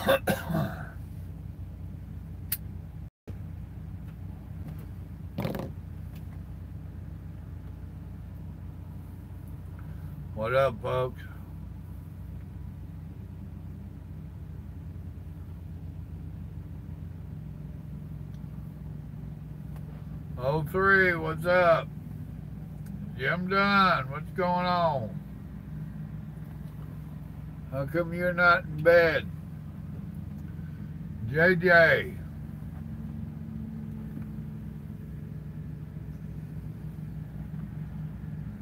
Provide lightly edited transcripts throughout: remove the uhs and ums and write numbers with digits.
What up, folks? Oh, 03, what's up? Jim Dunn, what's going on? How come you're not in bed? JJ.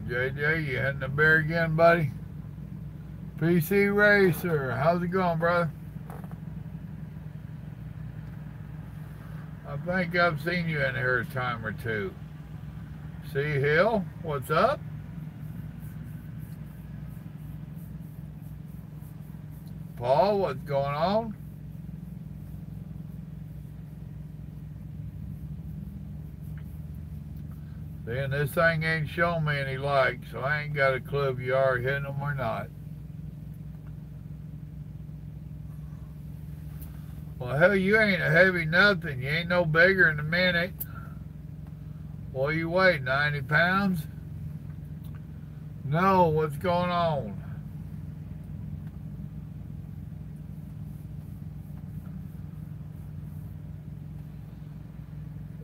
JJ, you hitting the beer again, buddy? PC Racer, how's it going, brother? I think I've seen you in here a time or two. C Hill, what's up? Paul, what's going on? Seeing this thing ain't showing me any likes, so I ain't got a clue if you are hitting them or not. Well, hell, you ain't a heavy nothing. You ain't no bigger in a minute. What you weigh, 90 pounds? No, what's going on?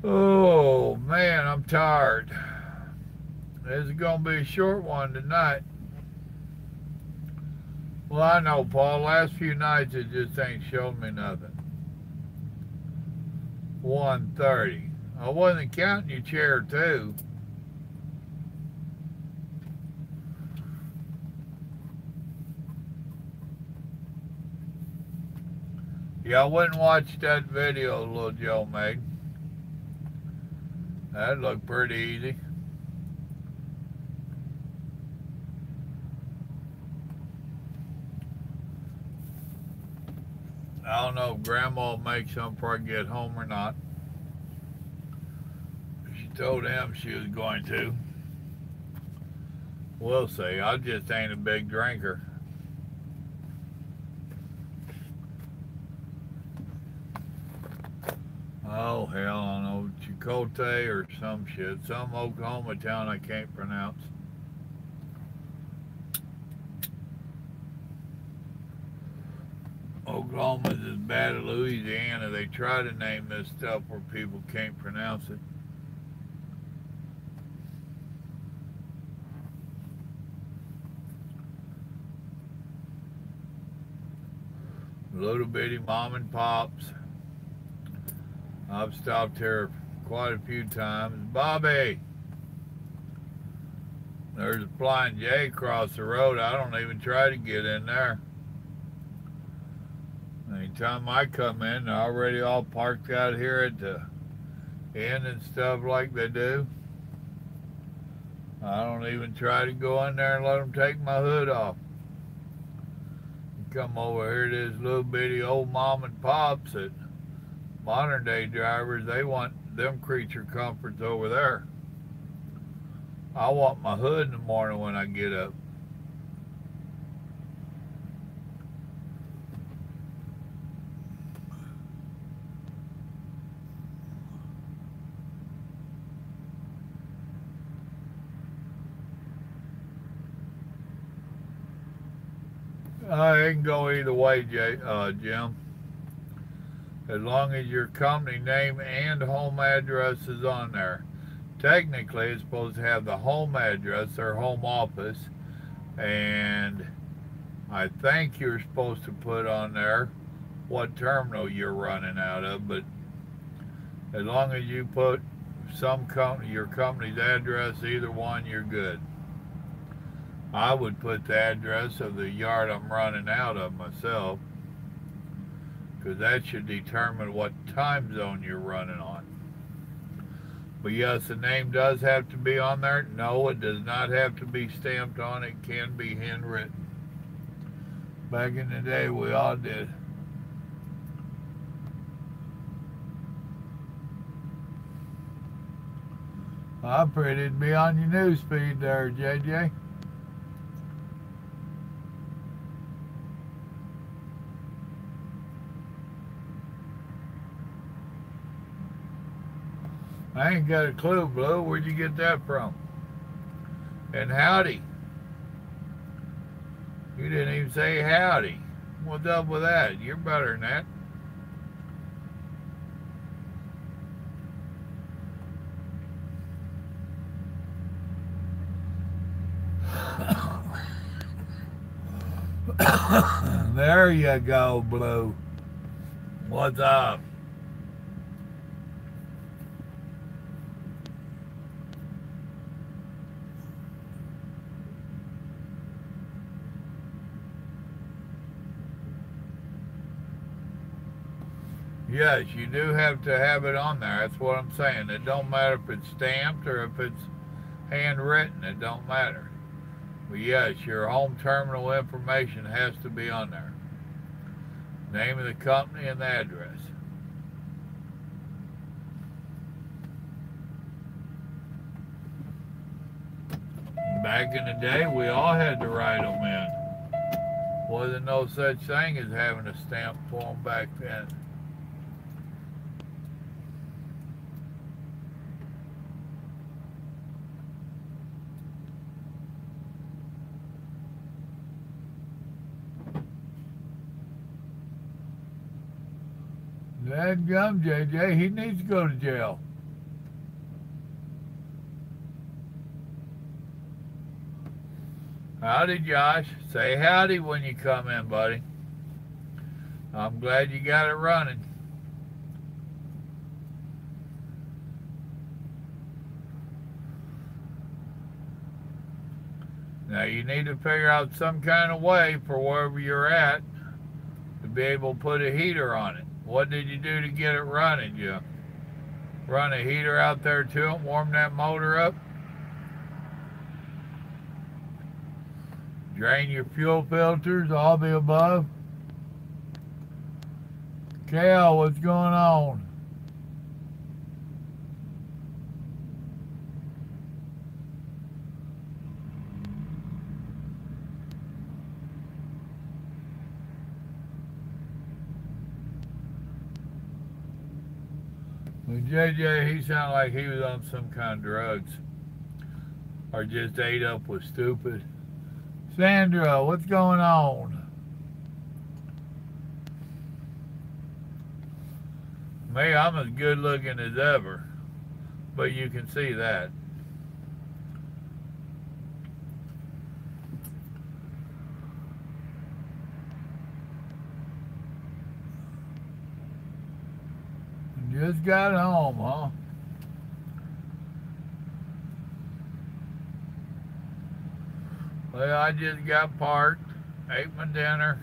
Oh, man, I'm tired. This is going to be a short one tonight. Well, I know, Paul. Last few nights, it just ain't showed me nothing. 1:30. I wasn't counting your chair, too. Yeah, I wouldn't watch that video little Joe made. That looked pretty easy. I don't know if Grandma will make some before I get home or not. She told him she was going to. We'll see. I just ain't a big drinker. Oh, hell, I don't know. Chicote or some shit. Some Oklahoma town I can't pronounce. Oklahoma's as bad as Louisiana. They try to name this stuff where people can't pronounce it. Little bitty mom and pops. I've stopped here quite a few times. Bobby! There's a Flying J across the road. I don't even try to get in there. Anytime I come in, they're already all parked out here at the inn and stuff like they do. I don't even try to go in there and let them take my hood off. Come over here to this little bitty old mom and pops that modern day drivers, they want them creature comforts over there. I want my hood in the morning when I get up. It can go either way, Jim. As long as your company name and home address is on there. Technically, it's supposed to have the home address, their home office, and I think you're supposed to put on there what terminal you're running out of, but as long as you put your company's address, either one, you're good. I would put the address of the yard I'm running out of myself, because that should determine what time zone you're running on. But yes, the name does have to be on there. No, it does not have to be stamped on. It can be handwritten. Back in the day, we all did. I pray it'd be on your news feed there, JJ. I ain't got a clue, Blue. Where'd you get that from? And howdy. You didn't even say howdy. What's up with that? You're better than that. There you go, Blue. What's up? Yes, you do have to have it on there. That's what I'm saying. It don't matter if it's stamped or if it's handwritten. It don't matter. But yes, your home terminal information has to be on there. Name of the company and the address. Back in the day, we all had to write them in. Wasn't no such thing as having a stamp form back then. Dadgum, JJ, he needs to go to jail. Howdy, Josh. Say howdy when you come in, buddy. I'm glad you got it running. Now you need to figure out some kind of way for wherever you're at to be able to put a heater on it. What did you do to get it running? You run a heater out there to it, warm that motor up? Drain your fuel filters, all the above? Cal, what's going on? Well, JJ, he sounded like he was on some kind of drugs. Or just ate up with stupid. Sandra, what's going on? Me, I'm as good looking as ever. But you can see that. Just got home, huh? Well, I just got parked, ate my dinner,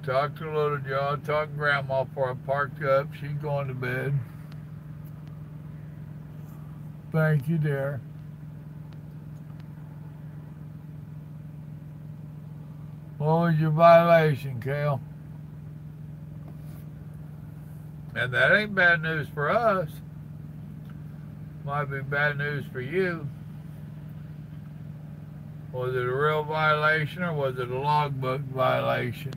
talked to Little Joe, talked to Grandma before I parked up. She's going to bed. Thank you, dear. What was your violation, Cal? And that ain't bad news for us. Might be bad news for you. Was it a real violation or was it a logbook violation?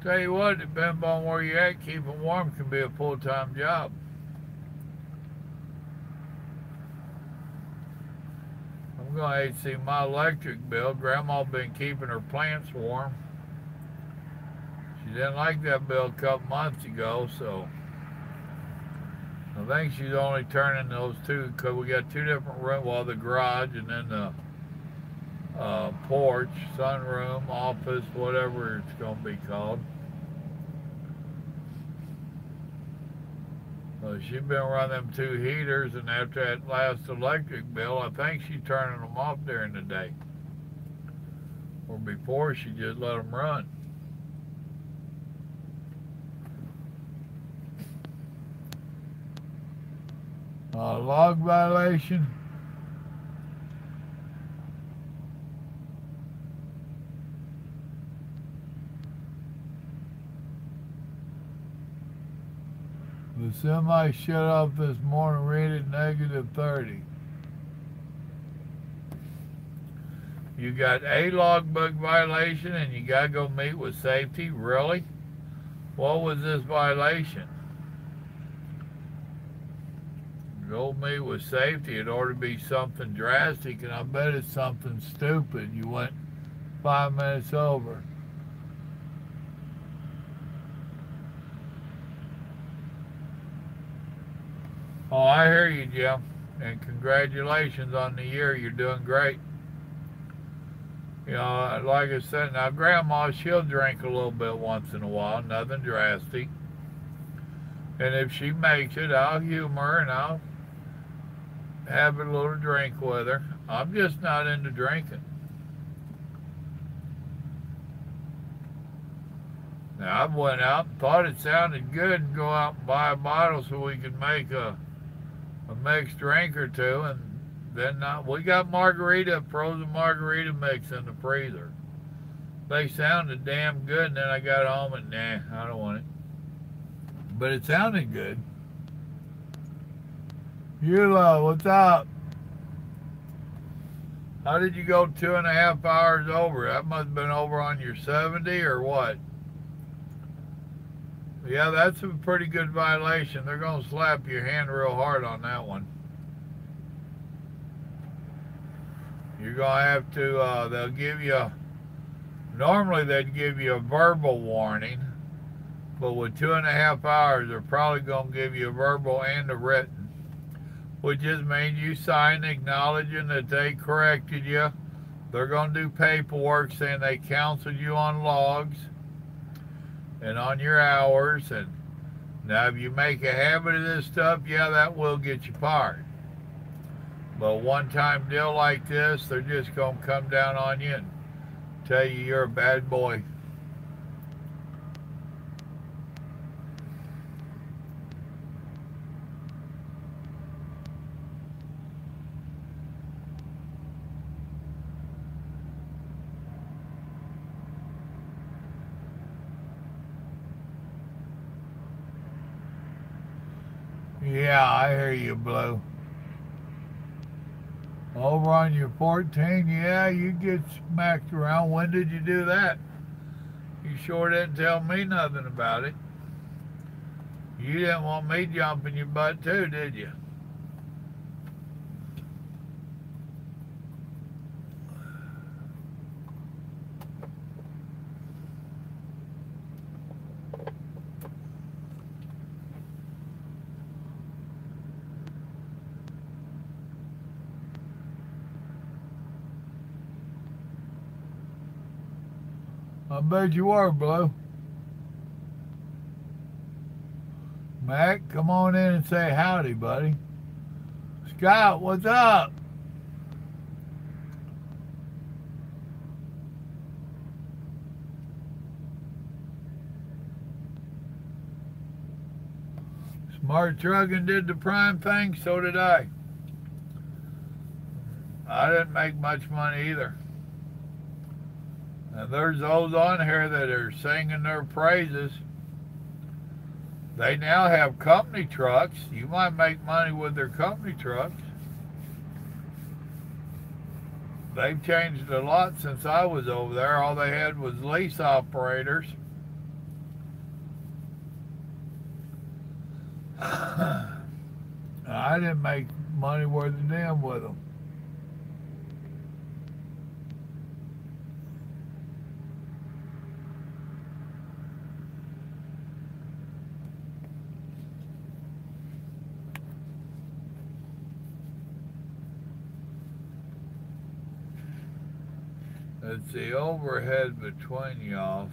Tell you what, depending on where you're at, keeping warm can be a full-time job. I'm going to hate to see my electric bill. Grandma been keeping her plants warm. She didn't like that bill a couple months ago, so I think she's only turning those two, because we got two different rooms, well, the garage and then the porch, sunroom, office, whatever it's going to be called. She's been running them two heaters, and after that last electric bill, I think she's turning them off during the day. Or before, she just let them run. Log violation. The semi shut off this morning, rated -30. You got a logbook violation and you gotta go meet with safety? Really? What was this violation? You told me with safety it ought to be something drastic, and I bet it's something stupid. You went 5 minutes over. Oh, I hear you, Jim. And congratulations on the year. You're doing great. You know, like I said, now Grandma, she'll drink a little bit once in a while, nothing drastic. And if she makes it, I'll humor her and I'll have a little drink with her. I'm just not into drinking. Now, I went out and thought it sounded good and go out and buy a bottle so we could make a mixed drink or two, and then we got frozen margarita mix in the freezer. They sounded damn good, and then I got home and nah, I don't want it. But it sounded good. Eula, what's up? How did you go 2.5 hours over? That must have been over on your 70 or what? Yeah, that's a pretty good violation. They're going to slap your hand real hard on that one. You're going to have to, they'll give you, normally they'd give you a verbal warning, but with 2.5 hours, they're probably going to give you a verbal and a written, which just means you sign acknowledging that they corrected you. They're going to do paperwork saying they counseled you on logs and on your hours. And now if you make a habit of this stuff, yeah, that will get you fired. But a one-time deal like this, they're just going to come down on you and tell you you're a bad boy. Yeah, I hear you, Blue. Over on your 14, yeah, you get smacked around. When did you do that? You sure didn't tell me nothing about it. You didn't want me jumping your butt too, did you? I bet you are, Blue. Mac, come on in and say howdy, buddy. Scott, what's up? Smart Trucking did the prime thing, so did I. I didn't make much money either. And there's those on here that are singing their praises. They now have company trucks. You might make money with their company trucks. They've changed a lot since I was over there. All they had was lease operators. I didn't make money worth a damn with them. It's the overhead between y'all.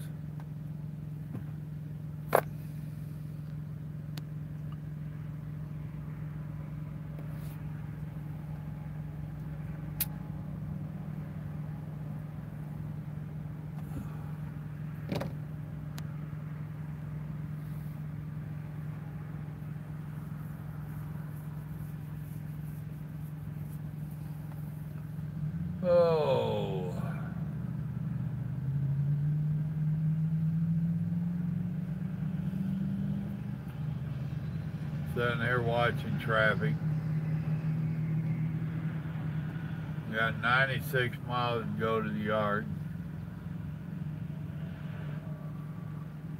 Oh. Sitting here watching traffic. We got 96 miles to go to the yard.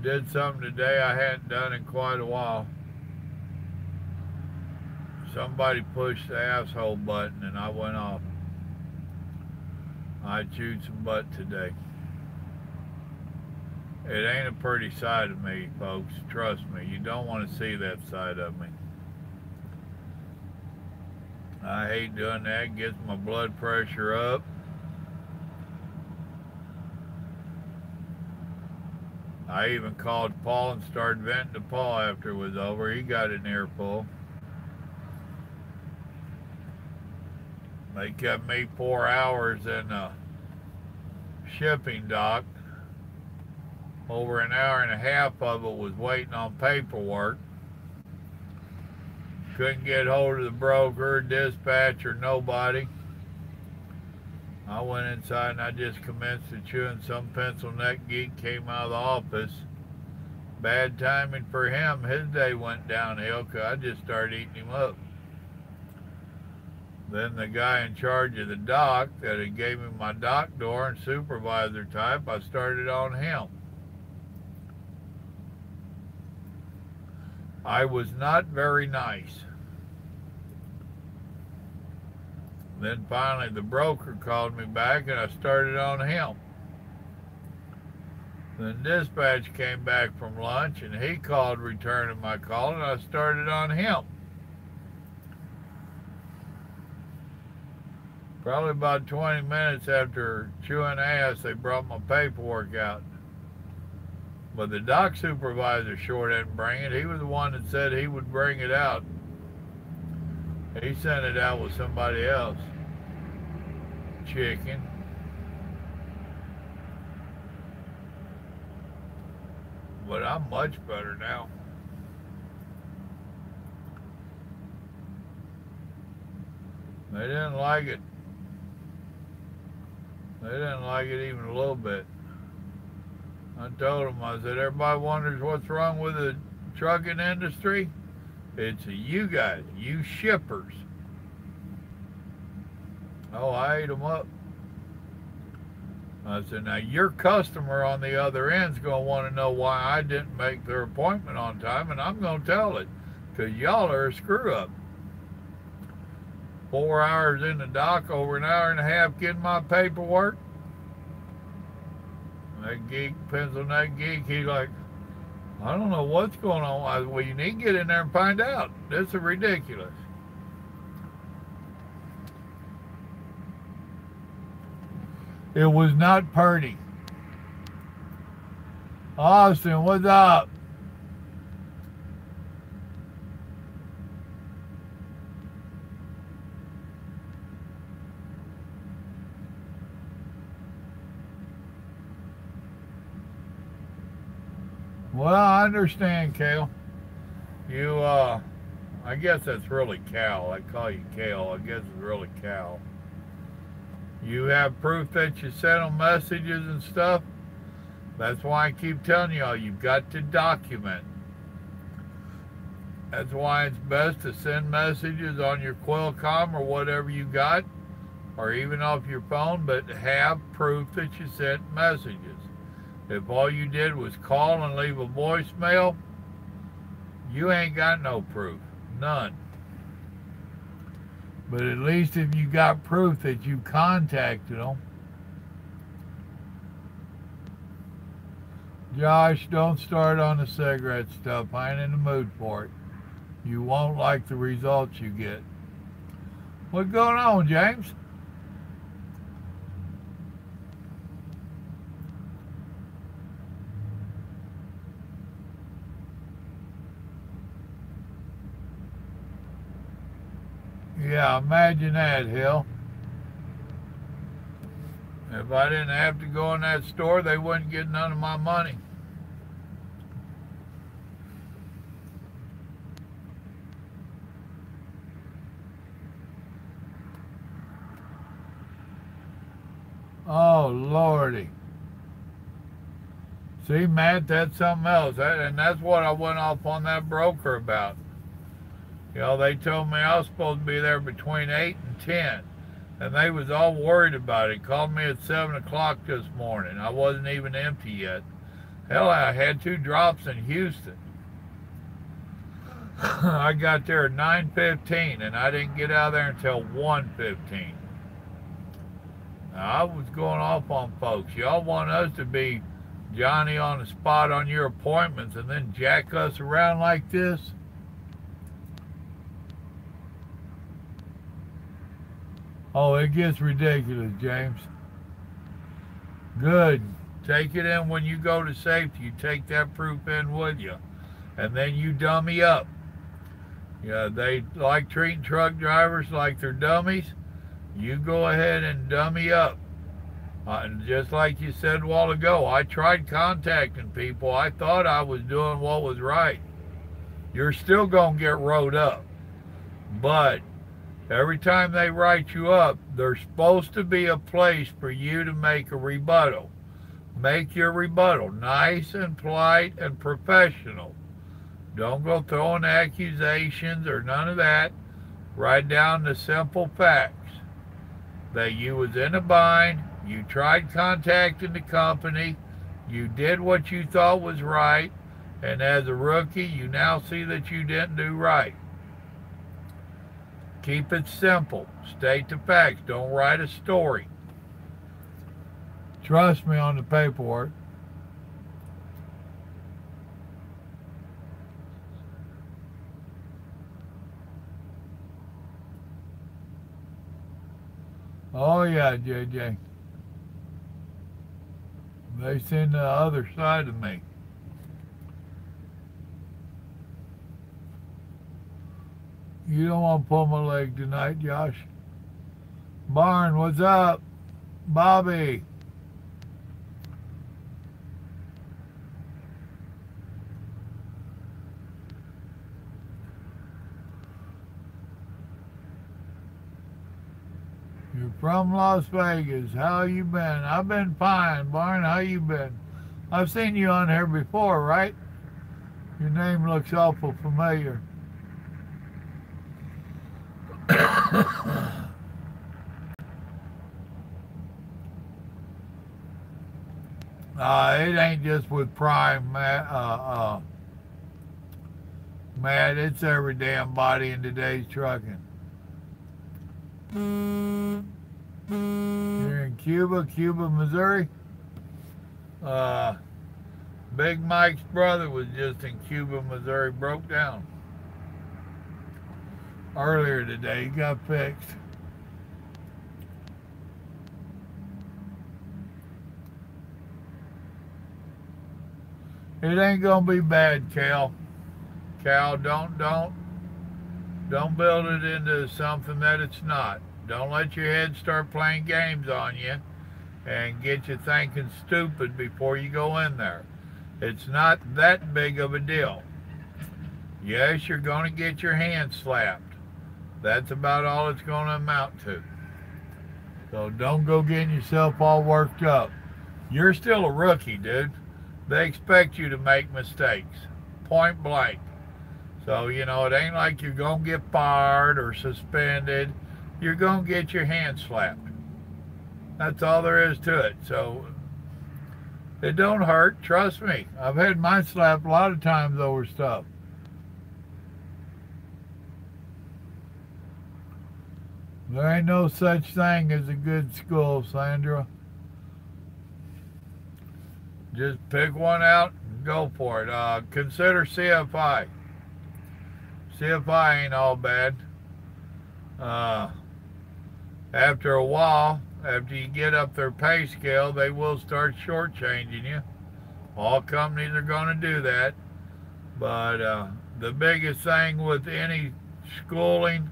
did something today I hadn't done in quite a while. Somebody pushed the asshole button and I went off. I chewed some butt today. It ain't a pretty side of me, folks. Trust me. You don't want to see that side of me. I hate doing that. It gets my blood pressure up. I even called Paul and started venting to Paul after it was over. He got an earful. They kept me 4 hours in a shipping dock. Over an hour and a half of it was waiting on paperwork. Couldn't get hold of the broker, dispatcher, nobody. I went inside and I just commenced to chewing. Some pencil neck geek came out of the office. Bad timing for him. His day went downhill because I just started eating him up. Then the guy in charge of the dock that had gave me my dock door and supervisor type, I started on him. I was not very nice. Then finally the broker called me back and I started on him. Then dispatch came back from lunch and he called returning my call and I started on him. Probably about 20 minutes after chewing ass, they brought my paperwork out. But the dock supervisor sure didn't bring it. He was the one that said he would bring it out. He sent it out with somebody else. Chicken. But I'm much better now. They didn't like it. They didn't like it even a little bit. I told them, I said, everybody wonders what's wrong with the trucking industry. It's you guys, you shippers. Oh, I ate them up. I said, now your customer on the other end's going to want to know why I didn't make their appointment on time, and I'm going to tell it, because y'all are a screw-up. 4 hours in the dock, over an hour and a half getting my paperwork. That geek, pencil neck geek, he's like, I don't know what's going on. I said, well, you need to get in there and find out. This is ridiculous. It was not pretty. Austin, what's up? Well, I understand, Kale. You, I guess that's really Cal. I call you Kale. I guess it's really Cal. You have proof that you sent them messages and stuff? That's why I keep telling y'all, you've got to document. That's why it's best to send messages on your Qualcomm or whatever you got, or even off your phone, but have proof that you sent messages. If all you did was call and leave a voicemail, you ain't got no proof. None. But at least if you got proof that you contacted them. Josh, don't start on the cigarette stuff. I ain't in the mood for it. You won't like the results you get. What's going on, James? Yeah, imagine that, Hill. If I didn't have to go in that store, they wouldn't get none of my money. Oh, Lordy. See, Matt, that's something else. And that's what I went off on that broker about. You know, they told me I was supposed to be there between 8 and 10. And they was all worried about it. Called me at 7 o'clock this morning. I wasn't even empty yet. Hell, I had 2 drops in Houston. I got there at 9:15 and I didn't get out of there until 1:15. Now, I was going off on folks. Y'all want us to be Johnny on the spot on your appointments and then jack us around like this? Oh, it gets ridiculous, James. Good. Take it in when you go to safety. You take that proof in with you. And then you dummy up. Yeah, they like treating truck drivers like they're dummies. You go ahead and dummy up. Just like you said a while ago, I tried contacting people. I thought I was doing what was right. You're still going to get wrote up. But every time they write you up, there's supposed to be a place for you to make a rebuttal. Make your rebuttal nice and polite and professional. Don't go throwing accusations or none of that. Write down the simple facts. That you was in a bind, you tried contacting the company, you did what you thought was right, and as a rookie, you now see that you didn't do right. Keep it simple. State the facts. Don't write a story. Trust me on the paperwork. Oh yeah, JJ. They seen the other side of me. You don't want to pull my leg tonight, Josh. Barn, what's up? Bobby. You're from Las Vegas. How you been? I've been fine, Barn. How you been? I've seen you on here before, right? Your name looks awful familiar. It ain't just with Prime, Matt. Matt, it's every damn body in today's trucking. You're in Cuba, Missouri. Big Mike's brother was just in Cuba, Missouri, broke down earlier today. He got fixed. It ain't gonna be bad, Cal. Cal, don't build it into something that it's not. Don't let your head start playing games on you and get you thinking stupid before you go in there. It's not that big of a deal. Yes, you're going to get your hand slapped. That's about all it's going to amount to. So don't go getting yourself all worked up. You're still a rookie, dude. They expect you to make mistakes, point blank. So, you know, it ain't like you're going to get fired or suspended. You're going to get your hand slapped. That's all there is to it. So, it don't hurt. Trust me. I've had mine slapped a lot of times over stuff. There ain't no such thing as a good school, Sandra. Just pick one out and go for it. Consider CFI. CFI ain't all bad. After a while, after you get up their pay scale, they will start shortchanging you. All companies are going to do that. But the biggest thing with any schooling,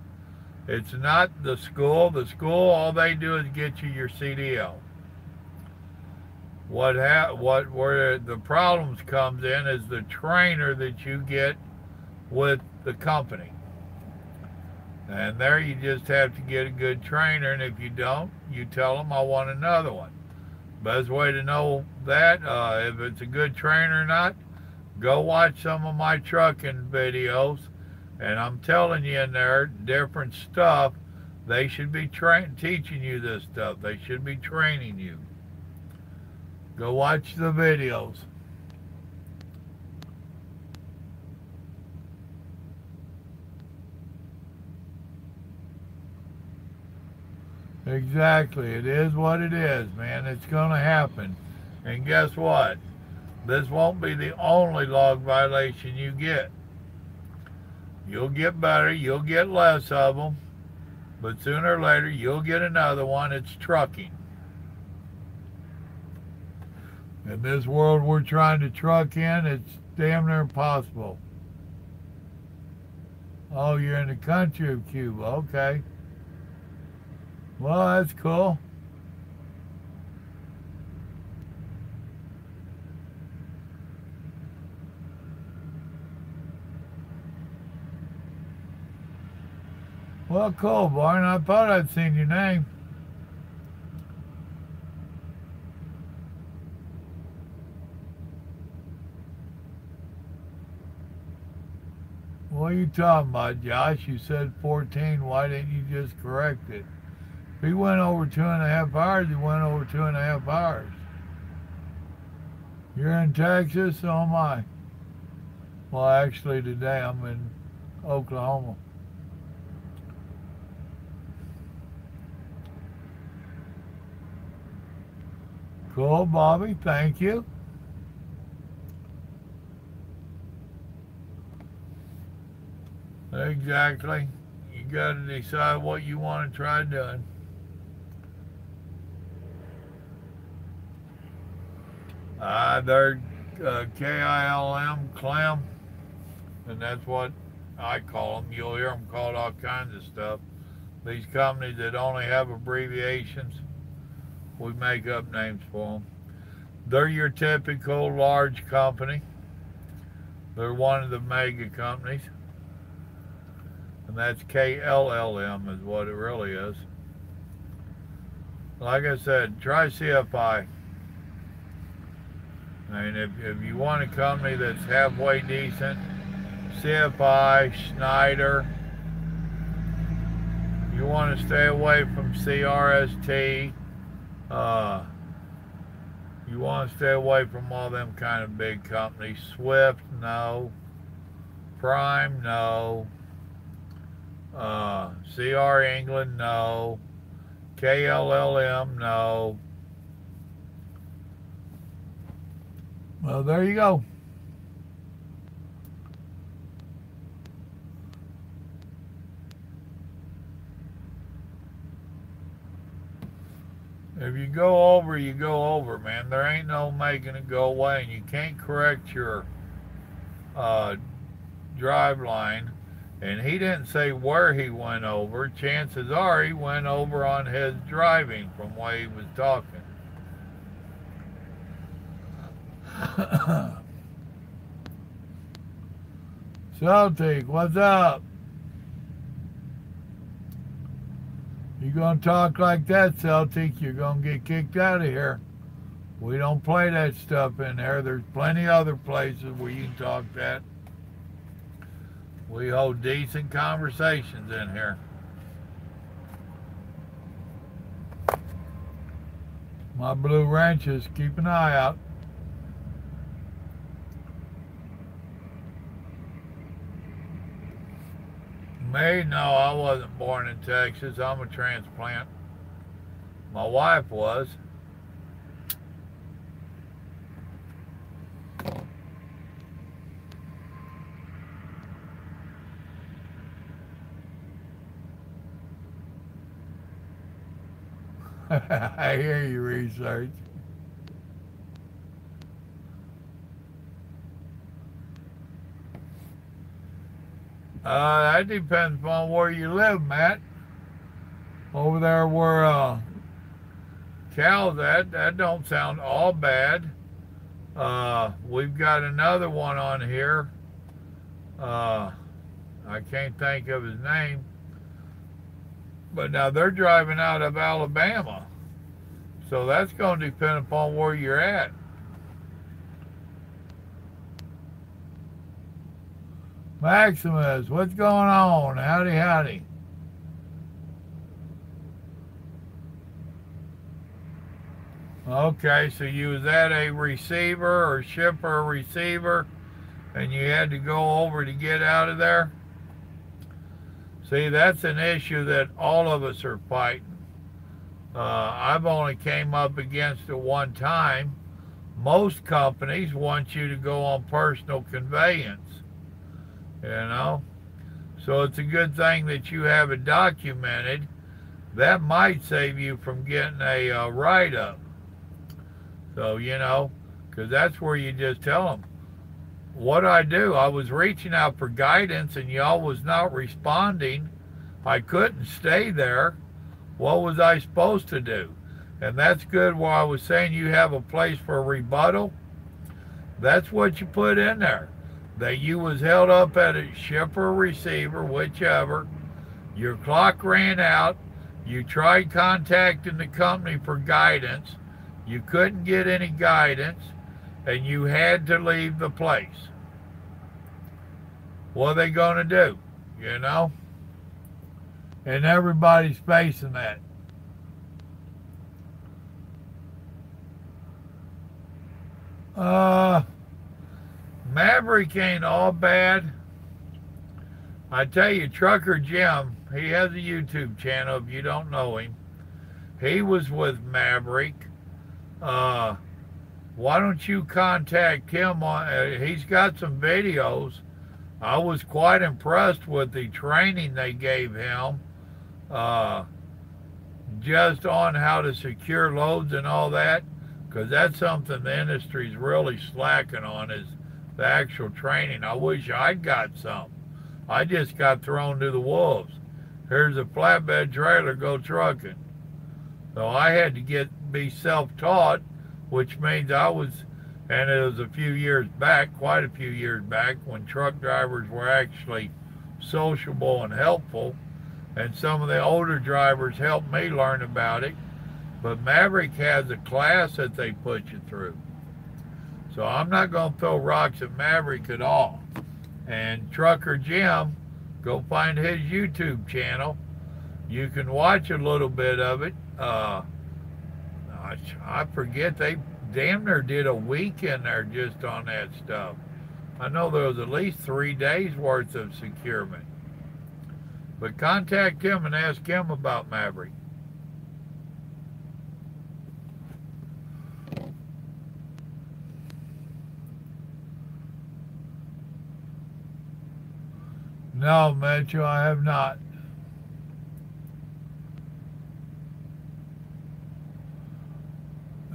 it's not the school. The school, all they do is get you your CDL. Where the problems comes in is the trainer that you get with the company. And there you just have to get a good trainer, and if you don't, you tell them I want another one. Best way to know that, if it's a good trainer or not, go watch some of my trucking videos, and I'm telling you in there, different stuff, they should be teaching you this stuff. They should be training you. Go watch the videos. Exactly. It is what it is, man. It's going to happen. And guess what? This won't be the only log violation you get. You'll get better. You'll get less of them. But sooner or later, you'll get another one. It's trucking. In this world we're trying to truck in, it's damn near impossible. Oh, you're in the country of Cuba. Okay. Well, that's cool. Well, cool, Barn. I thought I'd seen your name. What are you talking about, Josh? You said 14. Why didn't you just correct it? If he went over 2.5 hours, he went over 2.5 hours. You're in Texas, so am I. Well, actually, today I'm in Oklahoma. Cool, Bobby. Thank you. Exactly. You got to decide what you want to try doing. They're KILM, clam, and that's what I call them. You'll hear them called all kinds of stuff. These companies that only have abbreviations, we make up names for them. They're your typical large company. They're one of the mega companies. And that's KLLM is what it really is. Like I said, try CFI. I mean, if you want a company that's halfway decent, CFI, Schneider. You want to stay away from CRST. You want to stay away from all them kind of big companies. Swift, no. Prime, no. CR England, no. KLLM, no. Well, there you go. If you go over, you go over, man. There ain't no making it go away, and you can't correct your drive line. And he didn't say where he went over. Chances are he went over on his driving from where he was talking. Celtic, what's up? You gonna talk like that, Celtic, you're gonna get kicked out of here. We don't play that stuff in there. There's plenty other places where you can talk that. We hold decent conversations in here. My blue ranches, keep an eye out. Me? No, I wasn't born in Texas. I'm a transplant. My wife was. I hear you, research. That depends upon where you live, Matt. Over there where Cal's at, that don't sound all bad. We've got another one on here. I can't think of his name. But now they're driving out of Alabama. So that's going to depend upon where you're at. Maximus, what's going on? Howdy, howdy. Okay, so you was at a receiver or shipper receiver and you had to go over to get out of there? See, that's an issue that all of us are fighting. I've only came up against it one time. Most companies want you to go on personal conveyance, you know. So it's a good thing that you have it documented. That might save you from getting a write-up. So, you know, because that's where you just tell them, what I do, I was reaching out for guidance and y'all was not responding. I couldn't stay there. What was I supposed to do? And that's good where I was saying you have a place for a rebuttal. That's what you put in there. That you was held up at a shipper or receiver, whichever. Your clock ran out. You tried contacting the company for guidance. You couldn't get any guidance. And you had to leave the place. What are they going to do? You know? And everybody's facing that. Maverick ain't all bad. I tell you, Trucker Jim, he has a YouTube channel if you don't know him. He was with Maverick. Why don't you contact him on, he's got some videos. I was quite impressed with the training they gave him, just on how to secure loads and all that, because that's something the industry's really slacking on, is the actual training. I wish I'd got some. I just got thrown to the wolves. Here's a flatbed trailer, go trucking. So I had to be self-taught, which means I was, and it was a few years back, quite a few years back, when truck drivers were actually sociable and helpful, and some of the older drivers helped me learn about it. But Maverick has a class that they put you through. So I'm not going to throw rocks at Maverick at all. And Trucker Jim, go find his YouTube channel. You can watch a little bit of it. I forget, they damn near did a week in there just on that stuff. I know there was at least 3 days worth of securement. But contact him and ask him about Maverick. No, Mitchell, I have not.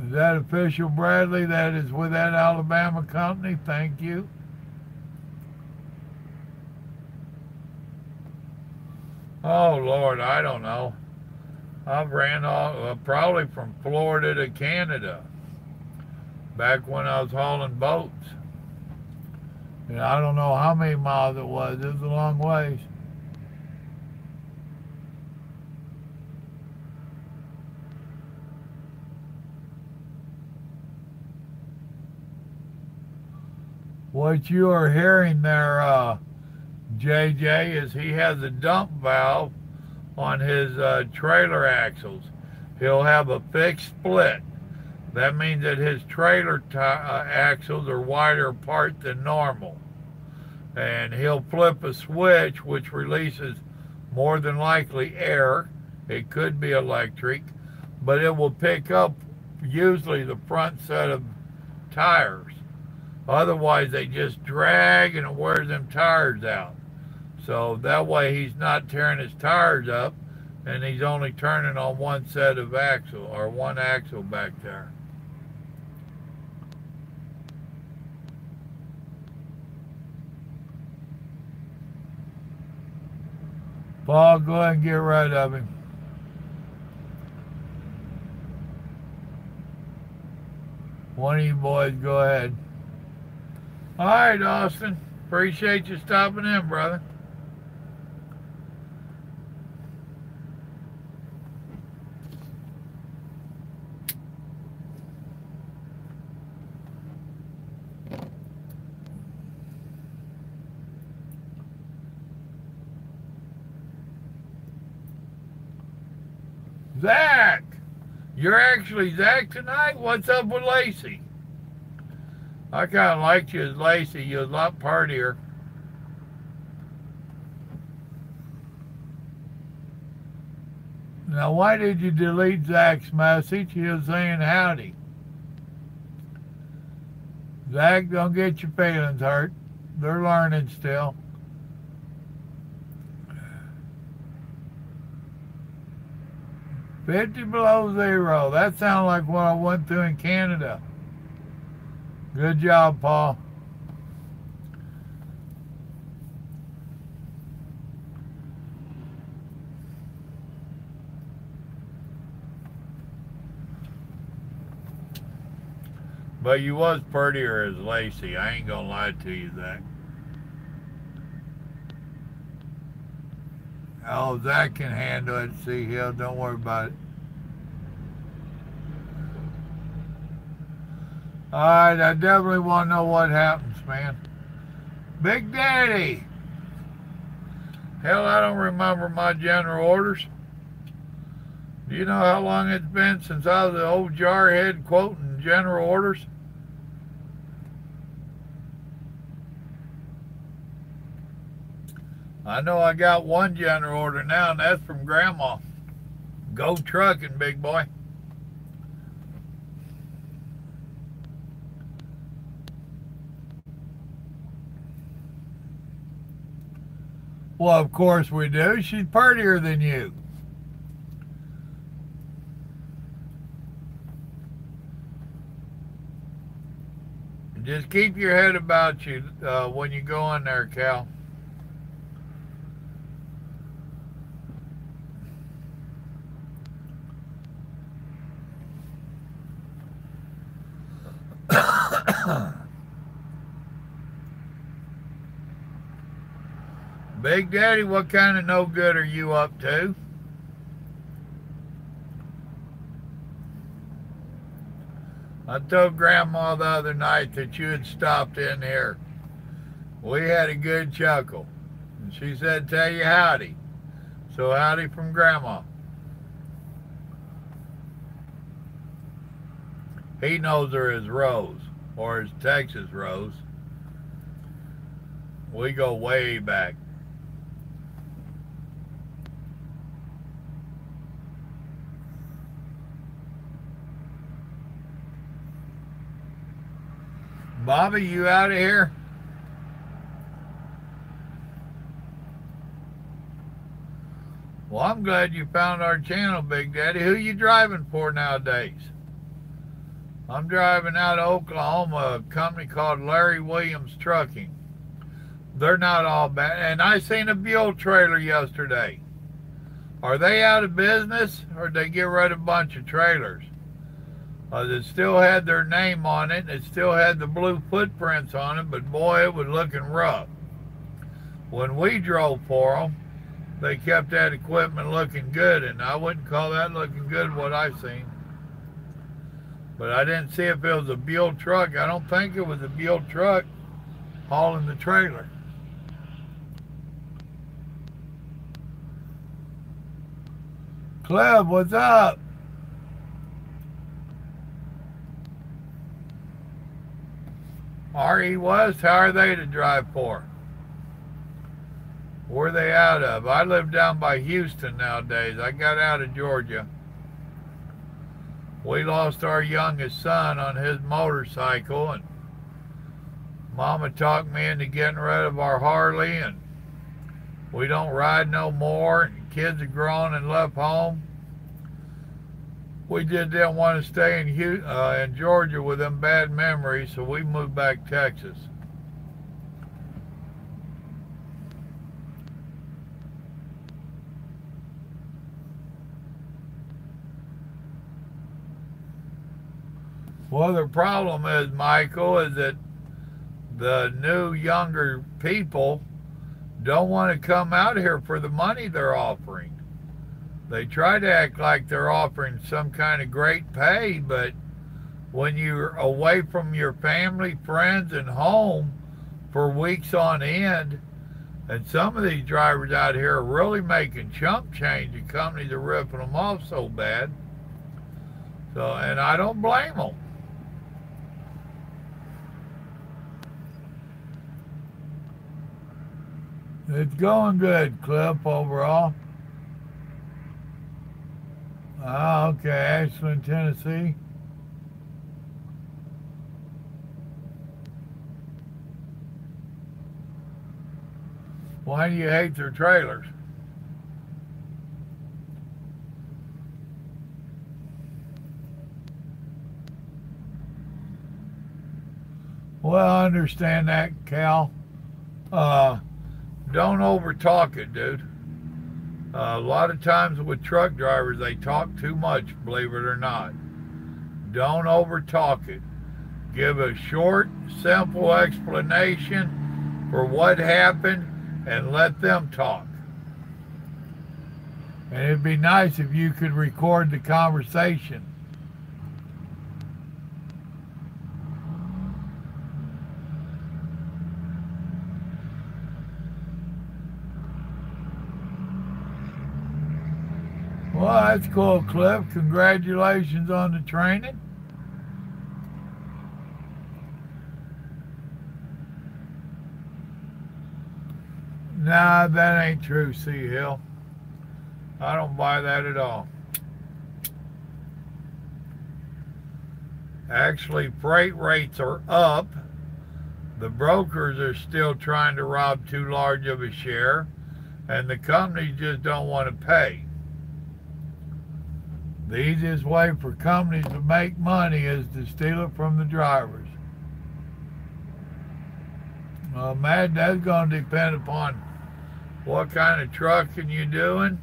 Is that official, Bradley? That is with that Alabama company? Thank you. Oh, Lord, I don't know. I've ran all, probably from Florida to Canada, back when I was hauling boats. And I don't know how many miles it was. It was a long ways. What you are hearing there, JJ, is he has a dump valve on his trailer axles. He'll have a fixed split. That means that his trailer axles are wider apart than normal. And he'll flip a switch which releases more than likely air. It could be electric, but it will pick up usually the front set of tires. Otherwise, they just drag and it wears them tires out. So that way he's not tearing his tires up, and he's only turning on one set of axle, or one axle back there. Paul, go ahead and get rid of him. One of you boys, go ahead. All right, Austin. Appreciate you stopping in, brother. Zach, you're actually Zach tonight? What's up with Lacey? I kind of liked you as Lacey. You was a lot partier. No, Now, why did you delete Zach's message? He was saying howdy. Zach, don't get your feelings hurt. They're learning still. $50 below zero. That sounds like what I went through in Canada. Good job, Paul. But you was prettier as Lacey. I ain't gonna lie to you, Zach. Oh, Zach can handle it. See, Hill, don't worry about it. Alright, I definitely want to know what happens, man. Big Daddy! Hell, I don't remember my general orders. Do you know how long it's been since I was the old jarhead quoting general orders? I know I got one general order now, and that's from Grandma. Go trucking, big boy. Well, of course we do. She's prettier than you. Just keep your head about you when you go in there, Cal. Big Daddy, what kind of no good are you up to? I told Grandma the other night that you had stopped in here. We had a good chuckle. And she said, tell you howdy. So howdy from Grandma. He knows her as Rose, or as Texas Rose. We go way back. Bobby, you out of here? Well, I'm glad you found our channel, Big Daddy. Who you driving for nowadays? I'm driving out of Oklahoma, a company called Larry Williams Trucking. They're not all bad. And I seen a Buell trailer yesterday. Are they out of business, or did they get rid of a bunch of trailers? It still had their name on it, and it still had the blue footprints on it, but boy, it was looking rough. When we drove for them, they kept that equipment looking good, and I wouldn't call that looking good what I seen. But I didn't see if it was a Buell truck. I don't think it was a Buell truck hauling the trailer. Cleb, what's up? RE West, how are they to drive for? Where are they out of? I live down by Houston nowadays. I got out of Georgia. We lost our youngest son on his motorcycle, and Mama talked me into getting rid of our Harley, and we don't ride no more. And kids are grown and left home. We just didn't want to stay in Georgia with them bad memories, so we moved back to Texas. Well, the problem is, Michael, is that the new, younger people don't want to come out here for the money they're offering. They try to act like they're offering some kind of great pay, but when you're away from your family, friends, and home for weeks on end, and some of these drivers out here are really making chump change, and companies are ripping them off so bad. So, and I don't blame them. It's going good, Cliff, overall. Okay, Ashland, Tennessee. Why do you hate their trailers? Well, I understand that, Cal. Don't overtalk it, dude. A lot of times with truck drivers, they talk too much, believe it or not. Don't overtalk it. Give a short, simple explanation for what happened and let them talk. And it'd be nice if you could record the conversation. Well, that's cool, Cliff. Congratulations on the training. Nah, that ain't true, Sea Hill. I don't buy that at all. Actually, freight rates are up. The brokers are still trying to rob too large of a share, and the companies just don't want to pay. The easiest way for companies to make money is to steal it from the drivers. Well, Matt, that's going to depend upon what kind of trucking you're doing,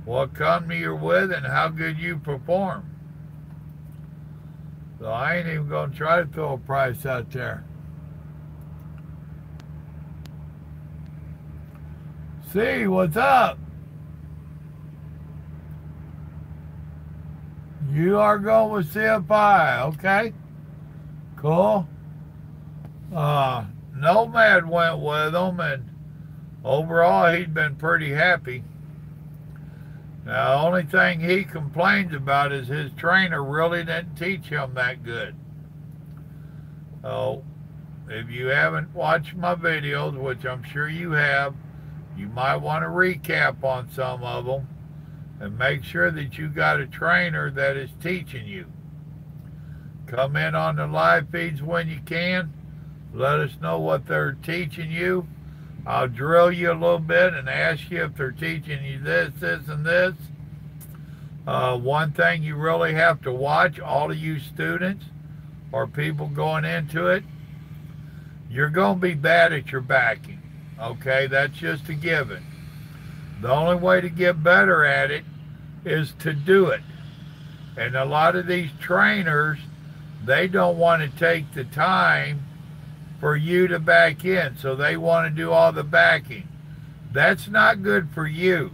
what company you're with, and how good you perform. So I ain't even going to try to throw a price out there. See, what's up? You are going with CFI, okay? Cool. Nomad went with them, and overall he'd been pretty happy. Now, the only thing he complains about is his trainer really didn't teach him that good. So, if you haven't watched my videos, which I'm sure you have, you might want to recap on some of them and make sure that you got a trainer that is teaching you. Come in on the live feeds when you can. Let us know what they're teaching you. I'll drill you a little bit and ask you if they're teaching you this, this, and this. One thing you really have to watch, all of you students or people going into it, you're going to be bad at your backing. Okay, that's just a given. The only way to get better at it is to do it. And a lot of these trainers, they don't want to take the time for you to back in, so they want to do all the backing. That's not good for you.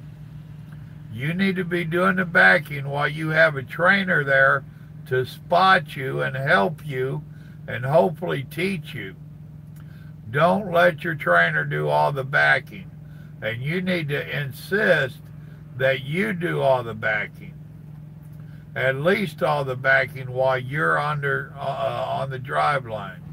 You need to be doing the backing while you have a trainer there to spot you and help you and hopefully teach you. Don't let your trainer do all the backing. And you need to insist that you do all the backing. At least all the backing while you're on the drive line.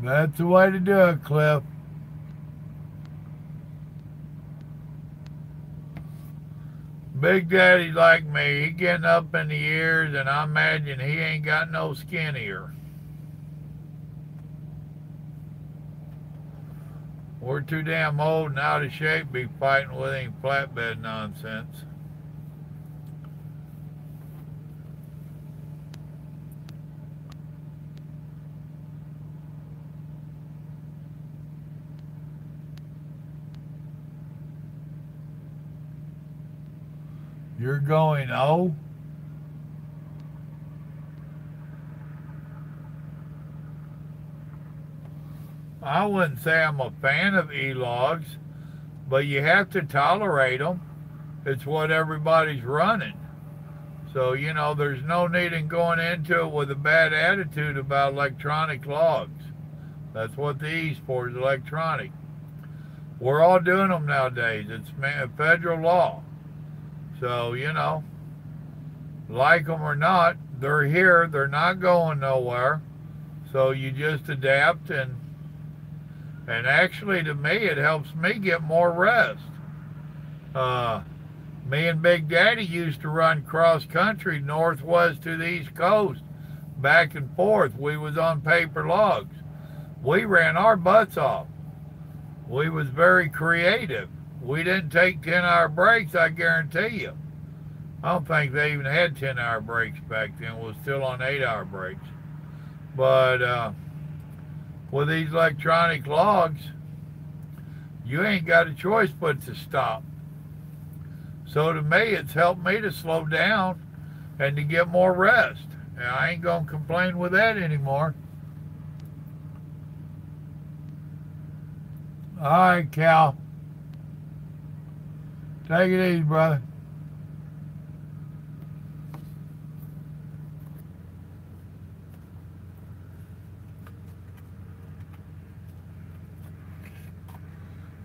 That's the way to do it, Cliff. Big Daddy like me, he getting up in the years, and I imagine he ain't got no skinnier. We're too damn old and out of shape to be fighting with any flatbed nonsense. You're going, oh? I wouldn't say I'm a fan of e-logs, but you have to tolerate them. It's what everybody's running. So, you know, there's no need in going into it with a bad attitude about electronic logs. That's what the E's for, is electronic. We're all doing them nowadays. It's federal law. So, you know, like them or not, they're here. They're not going nowhere. So you just adapt, and actually to me, it helps me get more rest. Me and Big Daddy used to run cross country northwest to the east coast, back and forth. We was on paper logs. We ran our butts off. We was very creative. We didn't take 10-hour breaks, I guarantee you. I don't think they even had 10-hour breaks back then. It was still on 8-hour breaks. But with these electronic logs, you ain't got a choice but to stop. So to me, it's helped me to slow down and to get more rest. And I ain't going to complain with that anymore. All right, Cal. Take it easy, brother.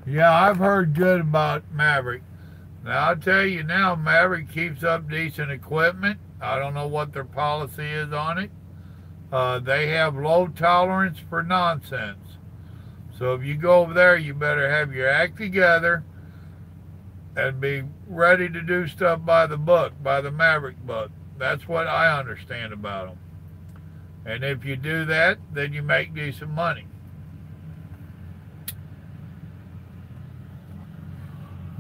Yeah, I've heard good about Maverick. Now, I'll tell you now, Maverick keeps up decent equipment. I don't know what their policy is on it. They have low tolerance for nonsense. So if you go over there, you better have your act together and be ready to do stuff by the book, by the Maverick book. That's what I understand about them. And if you do that, then you make decent money.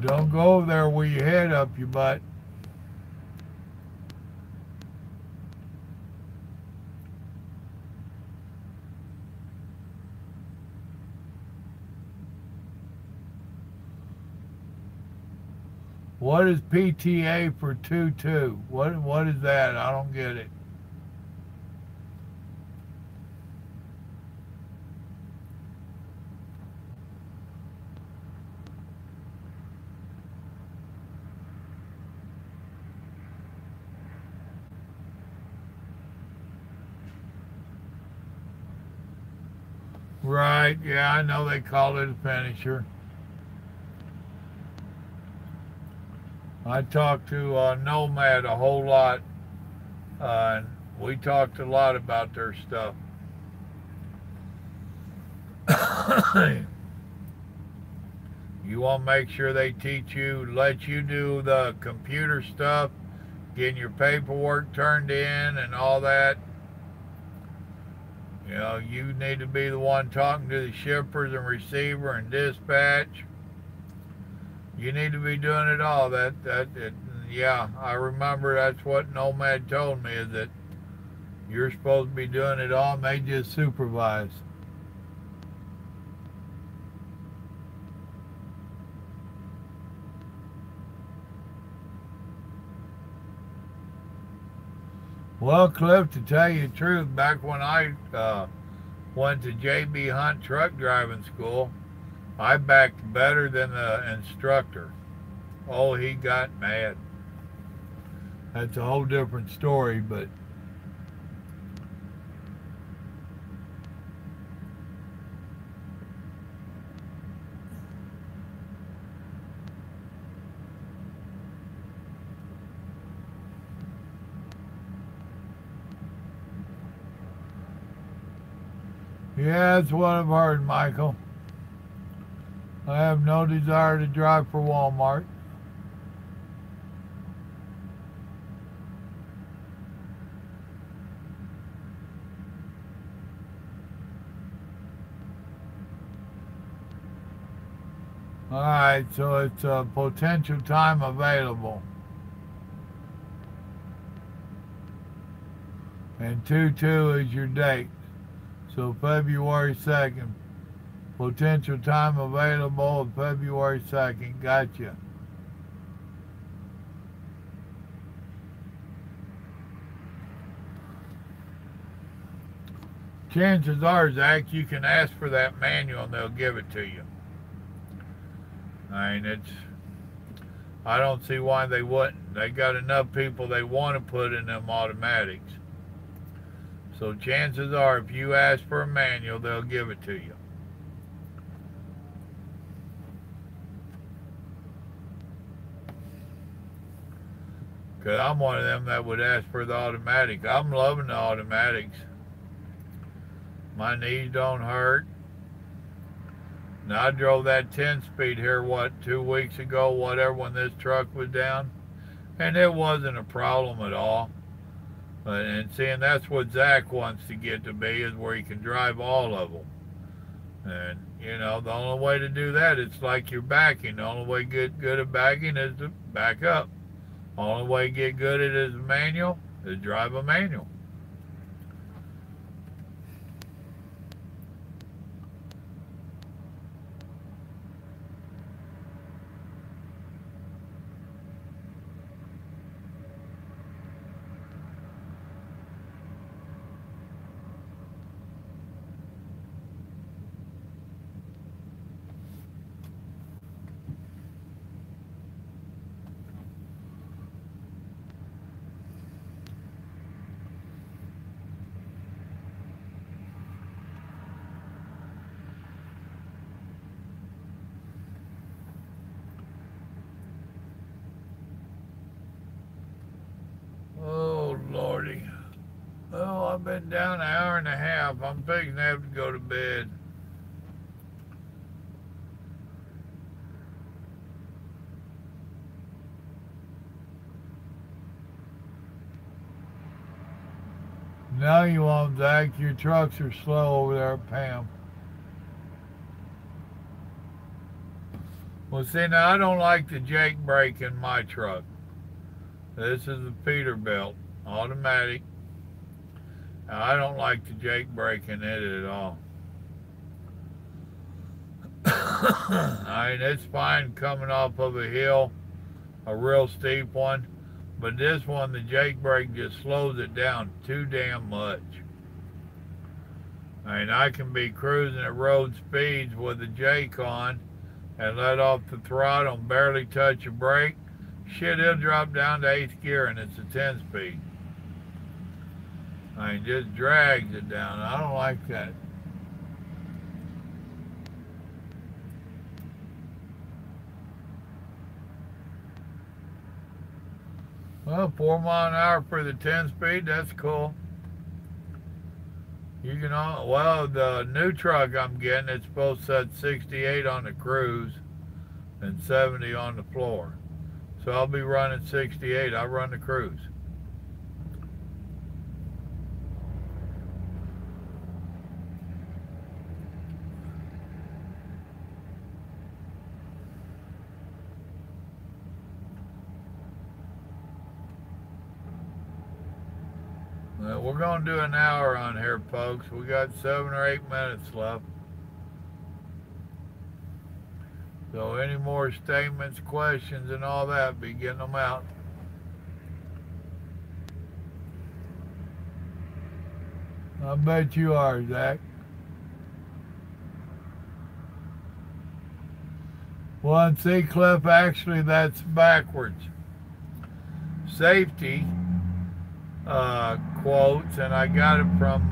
Don't go over there with your head up your butt. What is PTA for 2-2? What is that? I don't get it. Right, yeah, I know they call it a finisher. I talked to Nomad a whole lot, and we talked a lot about their stuff. You want to make sure they teach you, let you do the computer stuff, getting your paperwork turned in and all that. You know, you need to be the one talking to the shippers and receiver and dispatch. You need to be doing it all. Yeah, I remember that's what Nomad told me, is that you're supposed to be doing it all and they just supervise. Well, Cliff, to tell you the truth, back when I went to J.B. Hunt truck driving school, I backed better than the instructor. Oh, he got mad. That's a whole different story, but yeah, that's what I've heard, Michael. I have no desire to drive for Walmart. Alright, so it's a potential time available. And 2-2 is your date. So February 2nd. Potential time available February 2nd. Gotcha. Chances are, Zach, you can ask for that manual and they'll give it to you. I mean, I don't see why they wouldn't. They got enough people they want to put in them automatics. So chances are, if you ask for a manual, they'll give it to you. Because I'm one of them that would ask for the automatic. I'm loving the automatics. My knees don't hurt. Now, I drove that 10-speed here, 2 weeks ago, whatever, when this truck was down. And it wasn't a problem at all. And seeing that's what Zach wants to get to be, is where he can drive all of them. And, you know, the only way to do that, it's like you're backing. The only way to get good at backing is to back up. The only way to get good at it as a manual is drive a manual. Oh, Lordy. Well, I've been down an hour and a half. I'm fixing to have to go to bed. Now you won't, Zach. Your trucks are slow over there, Pam. Well, see, now I don't like the Jake brake in my truck. This is the Peterbilt, automatic. Now, I don't like the Jake brake in it at all. I mean, it's fine coming off of a hill, a real steep one. But this one, the Jake brake just slows it down too damn much. I mean, I can be cruising at road speeds with the Jake on and let off the throttle and barely touch a brake. Shit, it'll drop down to 8th gear and it's a 10-speed. I mean, just drags it down. I don't like that. Well, 4 miles an hour for the 10-speed, that's cool. You can, well, the new truck I'm getting, it's supposed to set 68 on the cruise and 70 on the floor. So I'll be running 68. I'll run the cruise. Well, we're going to do an hour on here, folks. We got 7 or 8 minutes left. So any more statements, questions, and all that, be getting them out. I bet you are, Zach. Well, and see, Cliff, actually that's backwards. Safety quotes, and I got it from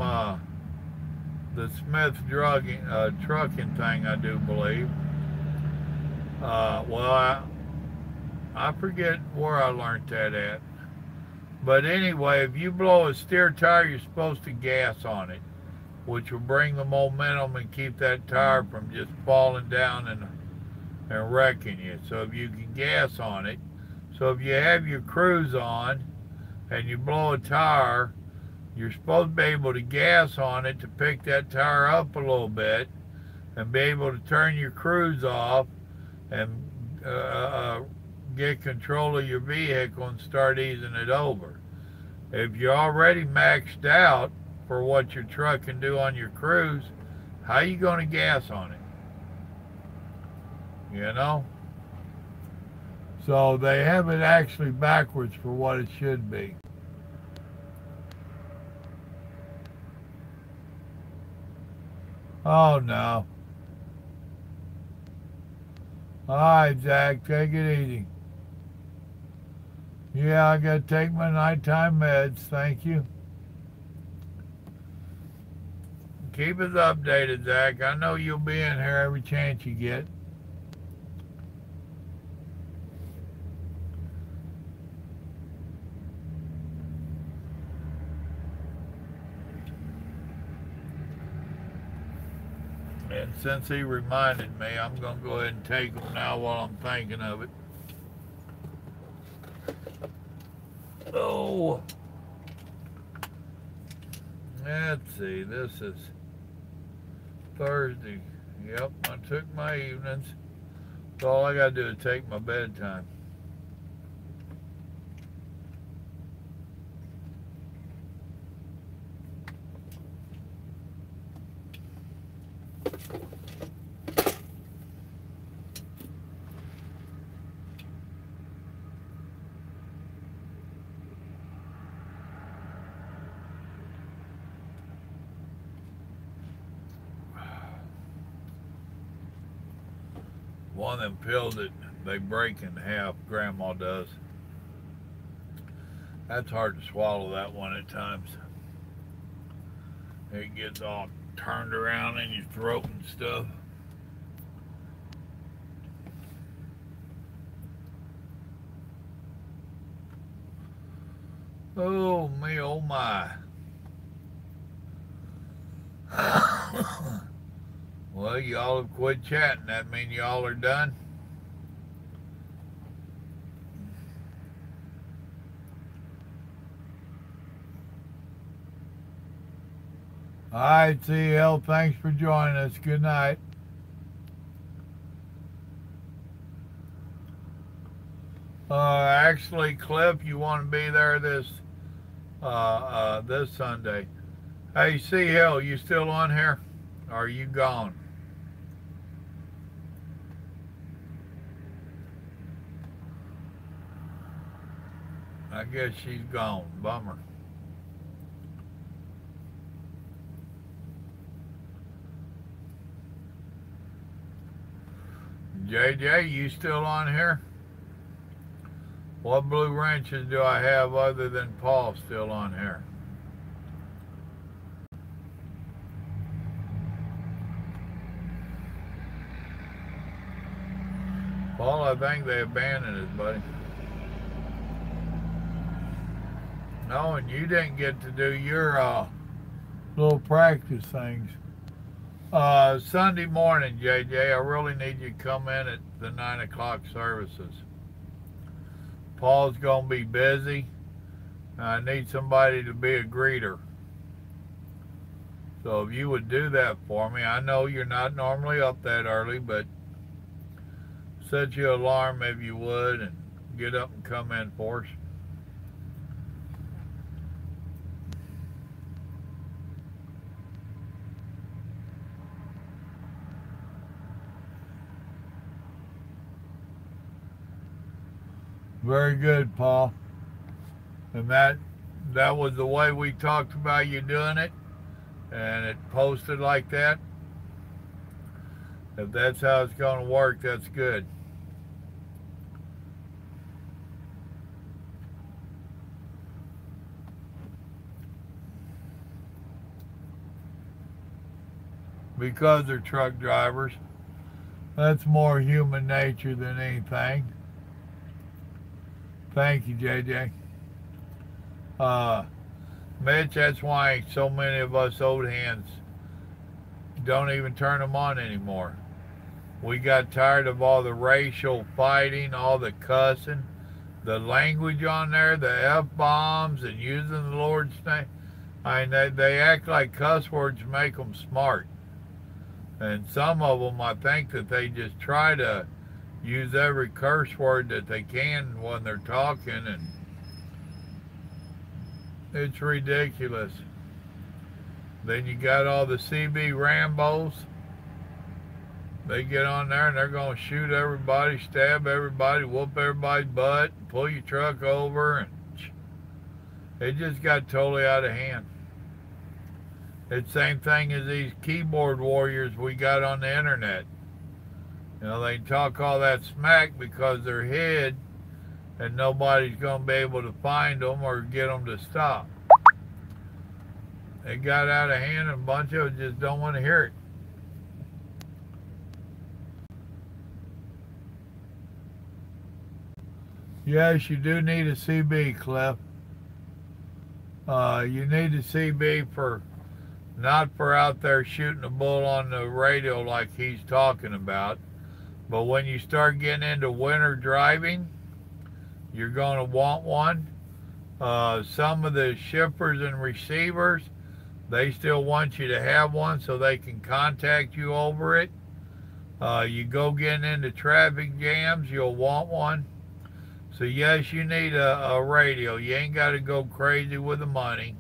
the Smith trucking thing, I do believe. Well, I forget where I learned that at. But anyway, if you blow a steer tire, you're supposed to gas on it, which will bring the momentum and keep that tire from just falling down and wrecking you. So if you can gas on it, so if you have your cruise on and you blow a tire, you're supposed to be able to gas on it to pick that tire up a little bit and be able to turn your cruise off and get control of your vehicle and start easing it over. If you're already maxed out for what your truck can do on your cruise, how are you going to gas on it? You know? So they have it actually backwards for what it should be. Oh no. Alright, Zach, take it easy. Yeah, I gotta take my nighttime meds, thank you. Keep us updated, Zach. I know you'll be in here every chance you get. And since he reminded me, I'm going to go ahead and take them now while I'm thinking of it. Oh. Let's see, this is Thursday. Yep, I took my evenings. So all I got to do is take my bedtime. One of them pills that they break in half, Grandma does. That's hard to swallow, that one at times. It gets all turned around in your throat and stuff. Oh me, oh my. Well, y'all have quit chatting. That mean y'all are done? All right, CL, thanks for joining us. Good night. Actually, Cliff, you want to be there this Sunday? Hey, CL, you still on here? Or are you gone? I guess she's gone. Bummer. JJ, you still on here? What blue wrenches do I have other than Paul still on here? Paul, I think they abandoned it, buddy. No, and you didn't get to do your little practice things. Sunday morning, JJ, I really need you to come in at the 9 o'clock services. Paul's going to be busy. I need somebody to be a greeter. So if you would do that for me, I know you're not normally up that early, but set your alarm if you would and get up and come in for us. Very good, Paul. And that was the way we talked about you doing it, and it posted like that. If that's how it's going to work, that's good. Because they're truck drivers. That's more human nature than anything. Thank you, JJ. Mitch, that's why so many of us old hands don't even turn them on anymore. We got tired of all the racial fighting, all the cussing, the language on there, the F-bombs, and using the Lord's name. I mean, they act like cuss words make them smart. And some of them, I think that they just try to use every curse word that they can when they're talking, and it's ridiculous. Then you got all the CB Rambos. They get on there and they're going to shoot everybody, stab everybody, whoop everybody's butt, pull your truck over, and it just got totally out of hand. It's the same thing as these keyboard warriors we got on the internet. You know, they talk all that smack because they're hid and nobody's going to be able to find them or get them to stop. It got out of hand and a bunch of them just don't want to hear it. Yes, you do need a CB, Cliff. You need a CB for not for out there shooting a bull on the radio like he's talking about, but when you start getting into winter driving, you're going to want one. Some of the shippers and receivers, they still want you to have one so they can contact you over it. You go getting into traffic jams, you'll want one. So yes, you need a radio. You ain't got to go crazy with the money.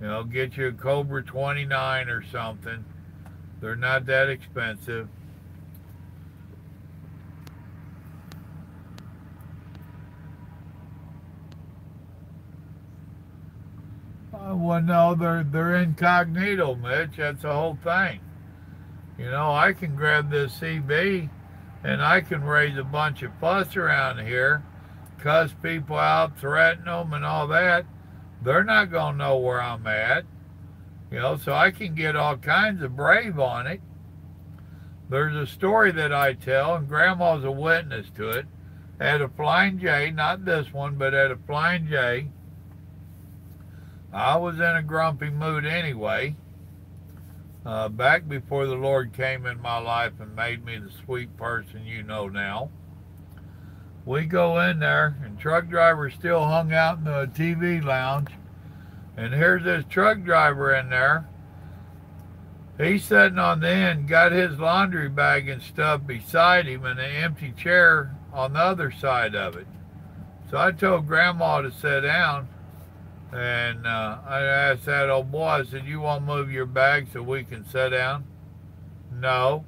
You know, get you a Cobra 29 or something. They're not that expensive. Well, no, they're incognito, Mitch. That's the whole thing. You know, I can grab this CB and I can raise a bunch of fuss around here, cuss people out, threaten them and all that. They're not going to know where I'm at. You know, so I can get all kinds of brave on it. There's a story that I tell, and Grandma's a witness to it. At a Flying J, not this one, but at a Flying J, I was in a grumpy mood anyway, back before the Lord came in my life and made me the sweet person you know now. We go in there, and truck driver still hung out in the TV lounge, and here's this truck driver in there. He's sitting on the end, got his laundry bag and stuff beside him, and an empty chair on the other side of it. So I told Grandma to sit down, and I asked that old boy, I said, you want to move your bag so we can sit down? No.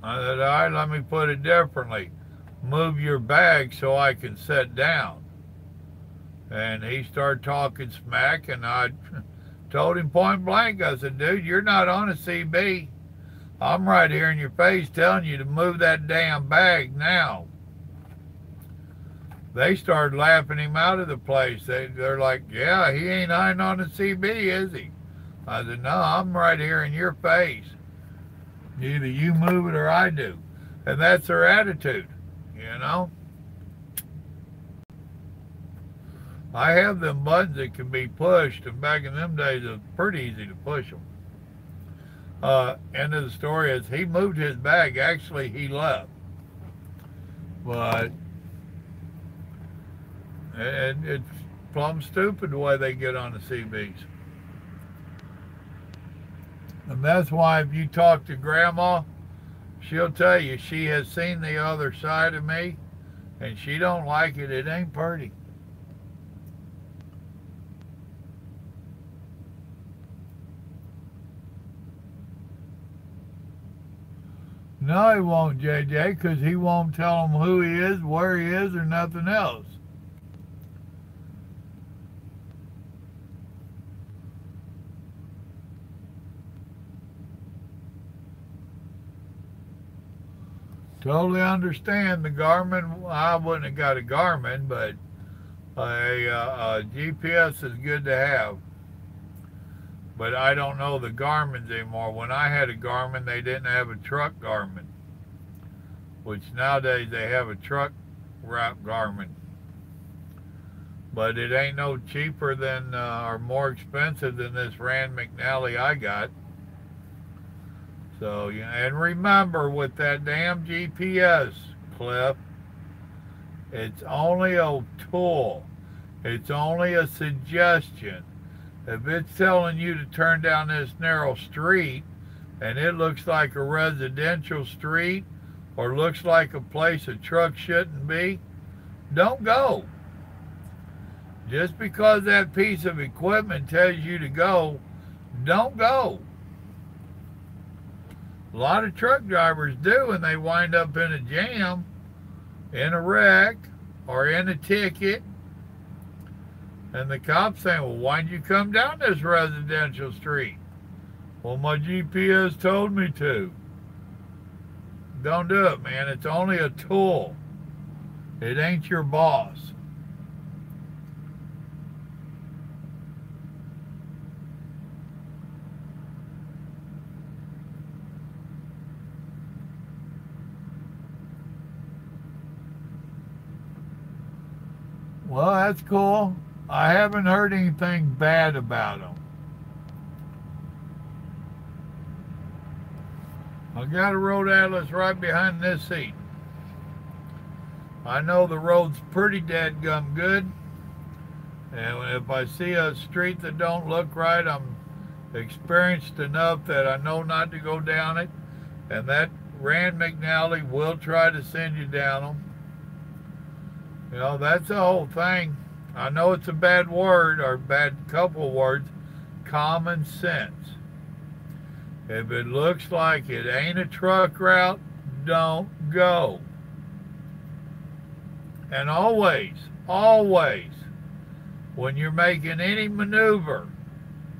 I said, all right, let me put it differently. Move your bag so I can sit down. And he started talking smack, and I told him point blank, I said, dude, you're not on a CB. I'm right here in your face telling you to move that damn bag now. They started laughing him out of the place. They're like, yeah, he ain't on a CB, is he? I said, no, I'm right here in your face. Either you move it or I do. And that's their attitude, you know? I have them buttons that can be pushed, and back in them days, it was pretty easy to push them. End of the story is he moved his bag. Actually, he left. But it's plumb stupid the way they get on the CBs. And that's why if you talk to Grandma, she'll tell you she has seen the other side of me, and she don't like it. It ain't pretty. No, he won't, JJ, because he won't tell them who he is, where he is, or nothing else. Totally understand the Garmin. I wouldn't have got a Garmin, but a GPS is good to have. But I don't know the Garmins anymore. When I had a Garmin, they didn't have a truck Garmin, which nowadays they have a truck wrap Garmin. But it ain't no cheaper than or more expensive than this Rand McNally I got. So, you know, and remember with that damn GPS, Cliff, it's only a tool. It's only a suggestion. If it's telling you to turn down this narrow street and it looks like a residential street or looks like a place a truck shouldn't be, don't go. Just because that piece of equipment tells you to go, don't go. A lot of truck drivers do, and they wind up in a jam, in a wreck, or in a ticket. And the cop's saying, well, why'd you come down this residential street? Well, my GPS told me to. Don't do it, man. It's only a tool. It ain't your boss. Well, that's cool. I haven't heard anything bad about them. I got a road atlas right behind this seat. I know the road's pretty dadgum good. And if I see a street that don't look right, I'm experienced enough that I know not to go down it. And that Rand McNally will try to send you down them. You know, that's the whole thing. I know it's a bad word or bad couple of words. Common sense. If it looks like it ain't a truck route, don't go. And always, when you're making any maneuver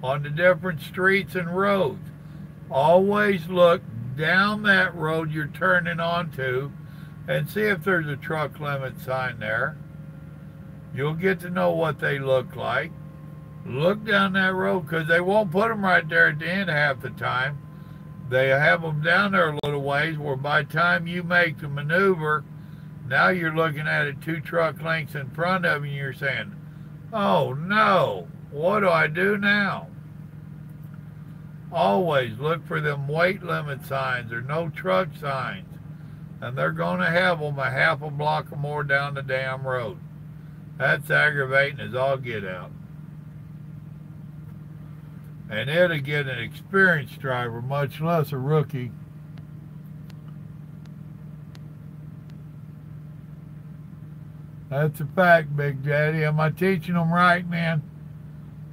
on the different streets and roads, always look down that road you're turning onto and see if there's a truck limit sign there. You'll get to know what they look like. Look down that road, because they won't put them right there at the end half the time. They have them down there a little ways where by the time you make the maneuver, now you're looking at it 2 truck lengths in front of you and you're saying, oh no, what do I do now? Always look for them weight limit signs or no truck signs. And they're going to have them a half a block or more down the damn road. That's aggravating as all get out. And it'll get an experienced driver, much less a rookie. That's a fact, Big Daddy. Am I teaching them right, man?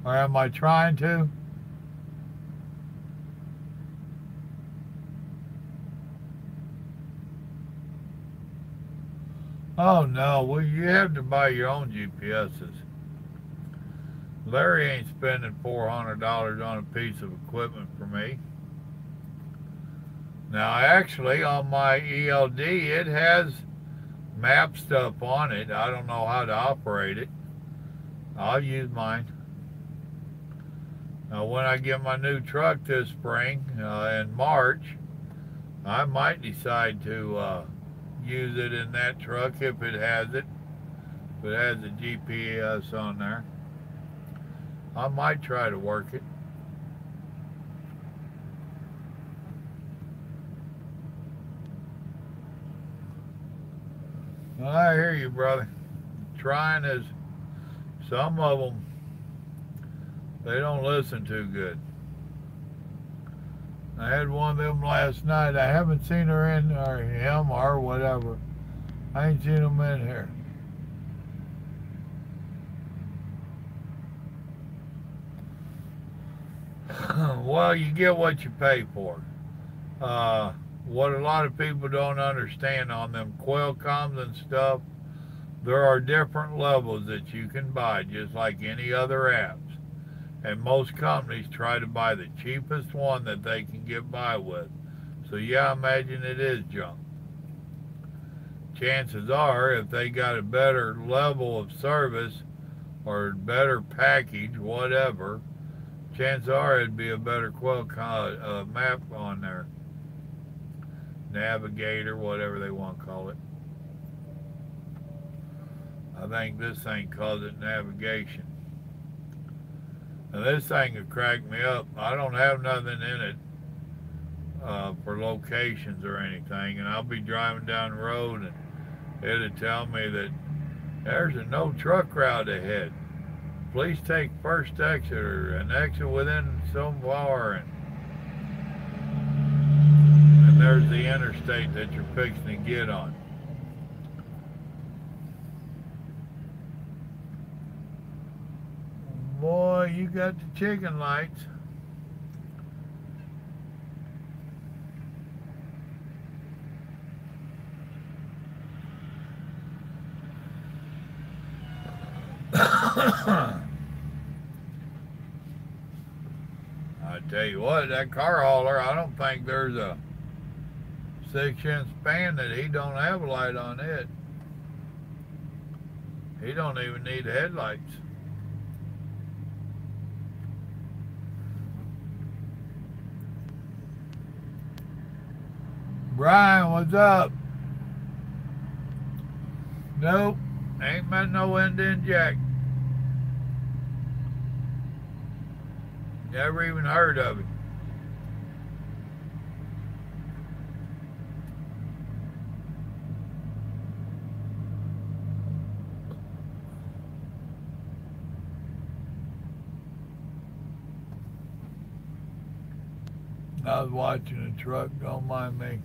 Or am I trying to? Oh no, well you have to buy your own GPSs. Larry ain't spending $400 on a piece of equipment for me. Now actually on my ELD it has map stuff on it. I don't know how to operate it. I'll use mine. Now when I get my new truck this spring in March, I might decide to use it in that truck if it has it. If it has a GPS on there, I might try to work it. I hear you, brother. Trying is, some of them, they don't listen too good. I had one of them last night. I haven't seen her in, or him, or whatever. I ain't seen them in here. Well, you get what you pay for. What a lot of people don't understand on them Qualcomms and stuff, there are different levels that you can buy, just like any other apps. And most companies try to buy the cheapest one that they can get by with. So yeah, imagine it is junk. Chances are, if they got a better level of service or better package, whatever, chances are it'd be a better Qualcomm map on there. Navigator, whatever they want to call it. I think this thing calls it navigation. And this thing will crack me up. I don't have nothing in it for locations or anything, and I'll be driving down the road and it'll tell me that there's a no truck route ahead. Please take first exit or an exit within so far, and there's the interstate that you're fixing to get on. Boy, you got the chicken lights. I tell you what, that car hauler, I don't think there's a 6-inch span that he don't have a light on it. He don't even need headlights. Brian, what's up? Nope, Ain't met no Indian Jack. Never even heard of him. I was watching a truck, don't mind me.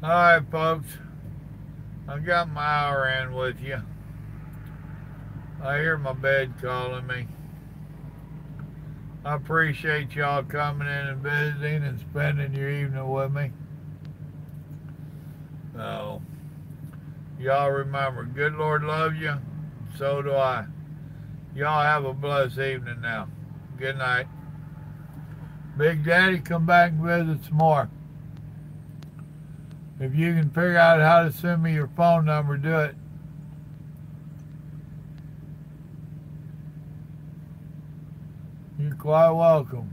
Alright folks, I got my hour in with you. I hear my bed calling me. I appreciate y'all coming in and visiting and spending your evening with me. So, y'all remember, good Lord loves you, so do I. Y'all have a blessed evening now. Good night. Big Daddy, come back and visit some more. If you can figure out how to send me your phone number, do it. You're quite welcome.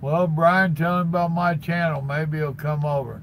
Well, Brian, tell him about my channel. Maybe he'll come over.